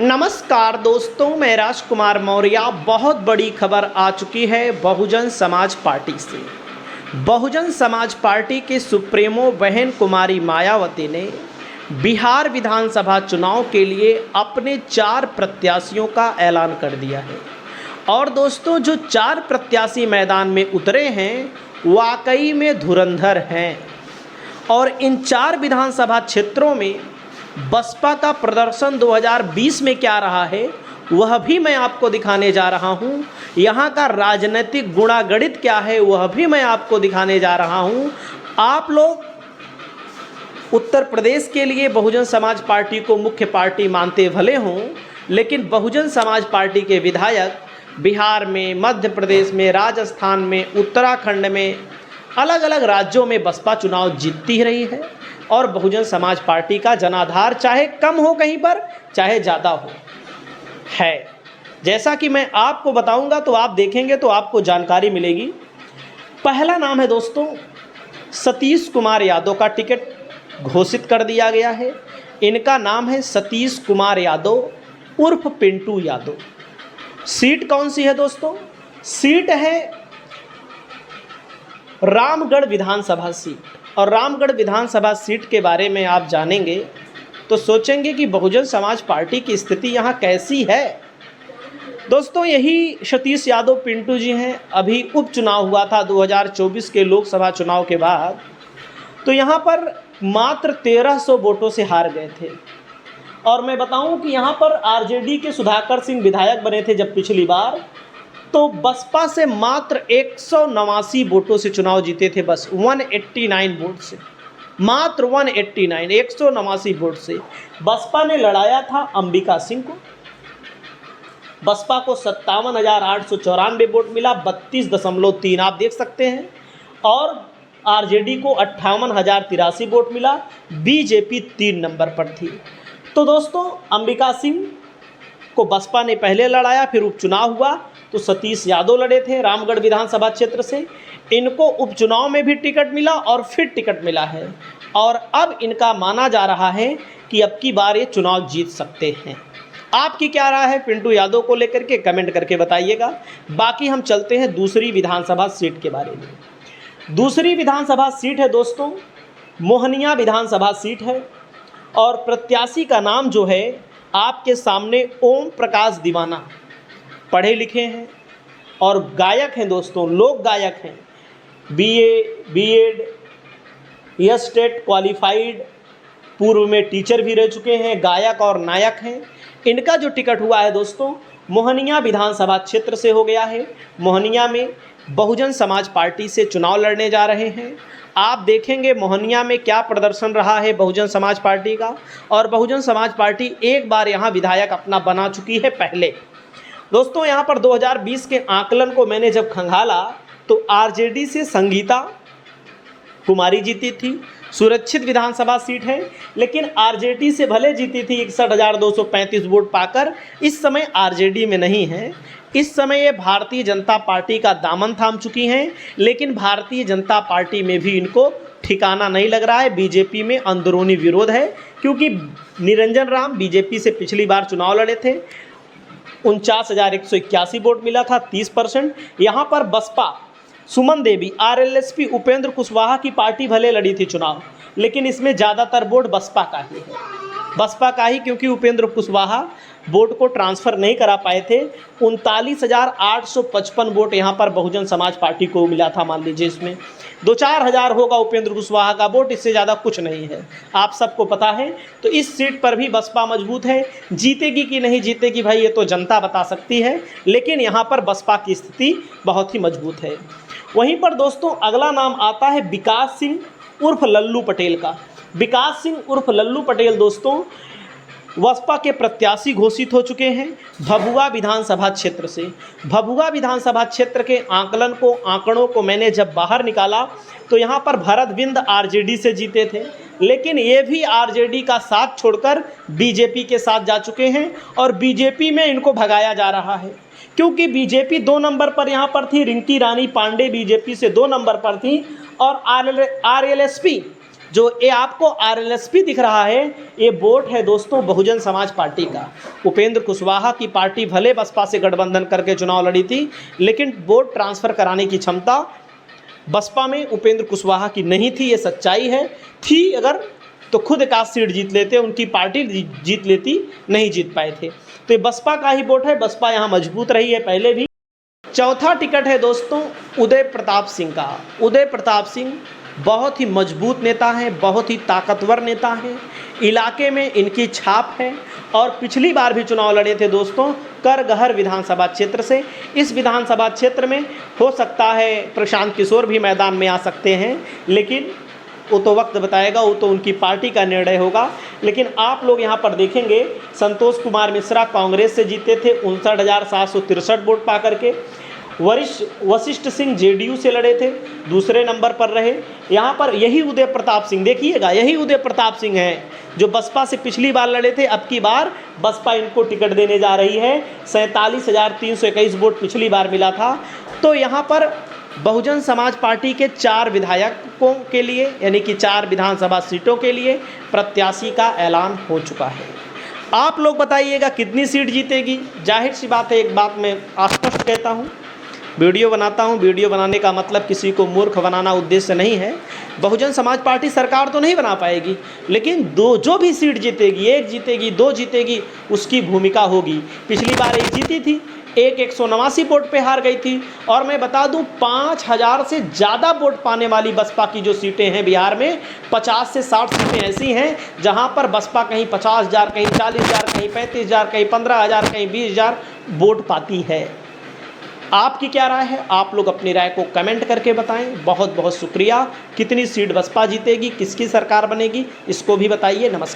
नमस्कार दोस्तों, मैं राजकुमार मौर्य। बहुत बड़ी खबर आ चुकी है बहुजन समाज पार्टी से। बहुजन समाज पार्टी के सुप्रीमो बहन कुमारी मायावती ने बिहार विधानसभा चुनाव के लिए अपने 4 प्रत्याशियों का ऐलान कर दिया है। और दोस्तों, जो 4 प्रत्याशी मैदान में उतरे हैं वाकई में धुरंधर हैं। और इन 4 विधानसभा क्षेत्रों में बसपा का प्रदर्शन 2020 में क्या रहा है वह भी मैं आपको दिखाने जा रहा हूं। यहां का राजनीतिक गुणागणित क्या है वह भी मैं आपको दिखाने जा रहा हूं। आप लोग उत्तर प्रदेश के लिए बहुजन समाज पार्टी को मुख्य पार्टी मानते भले हों, लेकिन बहुजन समाज पार्टी के विधायक बिहार में, मध्य प्रदेश में, राजस्थान में, उत्तराखंड में, अलग अलग राज्यों में बसपा चुनाव जीतती रही है। और बहुजन समाज पार्टी का जनाधार चाहे कम हो कहीं पर, चाहे ज़्यादा हो, है। जैसा कि मैं आपको बताऊंगा तो आप देखेंगे तो आपको जानकारी मिलेगी। पहला नाम है दोस्तों, सतीश कुमार यादव का टिकट घोषित कर दिया गया है। इनका नाम है सतीश कुमार यादव उर्फ पिंटू यादव। सीट कौन सी है दोस्तों? सीट है रामगढ़ विधानसभा सीट। और रामगढ़ विधानसभा सीट के बारे में आप जानेंगे तो सोचेंगे कि बहुजन समाज पार्टी की स्थिति यहाँ कैसी है। दोस्तों, यही सतीश यादव पिंटू जी हैं। अभी उपचुनाव हुआ था 2024 के लोकसभा चुनाव के बाद, तो यहाँ पर मात्र 1300 वोटों से हार गए थे। और मैं बताऊं कि यहाँ पर आरजेडी के सुधाकर सिंह विधायक बने थे जब पिछली बार, तो बसपा से मात्र 189 वोटों से चुनाव जीते थे। बस 189 वोट से, मात्र 189 वोट से बसपा ने लड़ाया था अंबिका सिंह को। बसपा को 57,894 वोट मिला, 32.3 आप देख सकते हैं। और आरजेडी को 58,083 वोट मिला। बीजेपी 3 नंबर पर थी। तो दोस्तों, अंबिका सिंह को बसपा ने पहले लड़ाया, फिर उपचुनाव हुआ तो सतीश यादव लड़े थे रामगढ़ विधानसभा क्षेत्र से। इनको उपचुनाव में भी टिकट मिला और फिर टिकट मिला है। और अब इनका माना जा रहा है कि अब की बार ये चुनाव जीत सकते हैं। आपकी क्या राय है पिंटू यादव को लेकर के? कमेंट करके बताइएगा। बाकी हम चलते हैं दूसरी विधानसभा सीट के बारे में। दूसरी विधानसभा सीट है दोस्तों, मोहनिया विधानसभा सीट है। और प्रत्याशी का नाम जो है आपके सामने ओम प्रकाश दीवाना। पढ़े लिखे हैं और गायक हैं दोस्तों, लोक गायक हैं। BA, BEd, S TET qualified, पूर्व में टीचर भी रह चुके हैं, गायक और नायक हैं। इनका जो टिकट हुआ है दोस्तों, मोहनिया विधानसभा क्षेत्र से हो गया है। मोहनिया में बहुजन समाज पार्टी से चुनाव लड़ने जा रहे हैं। आप देखेंगे मोहनिया में क्या प्रदर्शन रहा है बहुजन समाज पार्टी का। और बहुजन समाज पार्टी एक बार यहाँ विधायक अपना बना चुकी है पहले। दोस्तों, यहाँ पर 2020 के आकलन को मैंने जब खंगाला तो आरजेडी से संगीता कुमारी जीती थी। सुरक्षित विधानसभा सीट है, लेकिन आरजेडी से भले जीती थी 61,235 वोट पाकर, इस समय आरजेडी में नहीं है। इस समय ये भारतीय जनता पार्टी का दामन थाम चुकी हैं। लेकिन भारतीय जनता पार्टी में भी इनको ठिकाना नहीं लग रहा है। बीजेपी में अंदरूनी विरोध है, क्योंकि निरंजन राम बीजेपी से पिछली बार चुनाव लड़े थे। 49,181 वोट मिला था, 30%। यहाँ पर बसपा सुमन देवी, आरएलएसपी उपेंद्र कुशवाहा की पार्टी भले लड़ी थी चुनाव, लेकिन इसमें ज़्यादातर वोट बसपा का ही है। बसपा का ही, क्योंकि उपेंद्र कुशवाहा वोट को ट्रांसफ़र नहीं करा पाए थे। 39,855 वोट यहाँ पर बहुजन समाज पार्टी को मिला था। मान लीजिए इसमें 2-4 हज़ार होगा उपेंद्र कुशवाहा का वोट, इससे ज़्यादा कुछ नहीं है, आप सबको पता है। तो इस सीट पर भी बसपा मजबूत है। जीतेगी कि नहीं जीतेगी भाई, ये तो जनता बता सकती है, लेकिन यहाँ पर बसपा की स्थिति बहुत ही मजबूत है। वहीं पर दोस्तों, अगला नाम आता है विकास सिंह उर्फ लल्लू पटेल का। विकास सिंह उर्फ लल्लू पटेल दोस्तों बसपा के प्रत्याशी घोषित हो चुके हैं भभुआ विधानसभा क्षेत्र से। भभुआ विधानसभा क्षेत्र के आंकड़ों को मैंने जब बाहर निकाला तो यहाँ पर भरत बिंद आरजेडी से जीते थे, लेकिन ये भी आरजेडी का साथ छोड़कर बीजेपी के साथ जा चुके हैं। और बीजेपी में इनको भगाया जा रहा है, क्योंकि बीजेपी 2 नंबर पर यहाँ पर थी। रिंकी रानी पांडे बीजेपी से 2 नंबर पर थी। और आरएलएसपी जो ये आपको आरएलएसपी दिख रहा है, ये वोट है दोस्तों बहुजन समाज पार्टी का। उपेंद्र कुशवाहा की पार्टी भले बसपा से गठबंधन करके चुनाव लड़ी थी, लेकिन वोट ट्रांसफ़र कराने की क्षमता बसपा में उपेंद्र कुशवाहा की नहीं थी, ये सच्चाई है। थी अगर तो खुद 1 सीट जीत लेते, उनकी पार्टी जीत लेती, नहीं जीत पाए थे। तो ये बसपा का ही वोट है, बसपा यहाँ मजबूत रही है पहले भी। चौथा टिकट है दोस्तों उदय प्रताप सिंह का। उदय प्रताप सिंह बहुत ही मजबूत नेता हैं, बहुत ही ताकतवर नेता हैं, इलाके में इनकी छाप है और पिछली बार भी चुनाव लड़े थे दोस्तों करगहर विधानसभा क्षेत्र से। इस विधानसभा क्षेत्र में हो सकता है प्रशांत किशोर भी मैदान में आ सकते हैं, लेकिन वो तो वक्त बताएगा, वो तो उनकी पार्टी का निर्णय होगा। लेकिन आप लोग यहाँ पर देखेंगे संतोष कुमार मिश्रा कांग्रेस से जीते थे 59,763 वोट पा करके। वशिष्ठ सिंह जेडीयू से लड़े थे, दूसरे नंबर पर रहे। यहाँ पर यही उदय प्रताप सिंह, देखिएगा यही उदय प्रताप सिंह हैं जो बसपा से पिछली बार लड़े थे। अब की बार बसपा इनको टिकट देने जा रही है। 47,321 वोट पिछली बार मिला था। तो यहाँ पर बहुजन समाज पार्टी के 4 विधायकों के लिए, यानी कि 4 विधानसभा सीटों के लिए प्रत्याशी का ऐलान हो चुका है। आप लोग बताइएगा कितनी सीट जीतेगी। जाहिर सी बात है, एक बात मैं स्पष्ट कहता हूँ, वीडियो बनाता हूँ, वीडियो बनाने का मतलब किसी को मूर्ख बनाना उद्देश्य नहीं है। बहुजन समाज पार्टी सरकार तो नहीं बना पाएगी, लेकिन जो भी सीट जीतेगी, 1 जीतेगी, 2 जीतेगी, उसकी भूमिका होगी। पिछली बार 1 जीती थी, 189 वोट पे हार गई थी। और मैं बता दूं 5,000 से ज़्यादा वोट पाने वाली बसपा की जो सीटें हैं बिहार में, 50 से 60 सीटें ऐसी हैं जहां पर बसपा कहीं 50,000, कहीं 40,000, कहीं 35,000, कहीं 15,000, कहीं 20,000 वोट पाती है। आपकी क्या राय है? आप लोग अपनी राय को कमेंट करके बताएं। बहुत बहुत शुक्रिया। कितनी सीट बसपा जीतेगी, किसकी सरकार बनेगी, इसको भी बताइए। नमस्कार।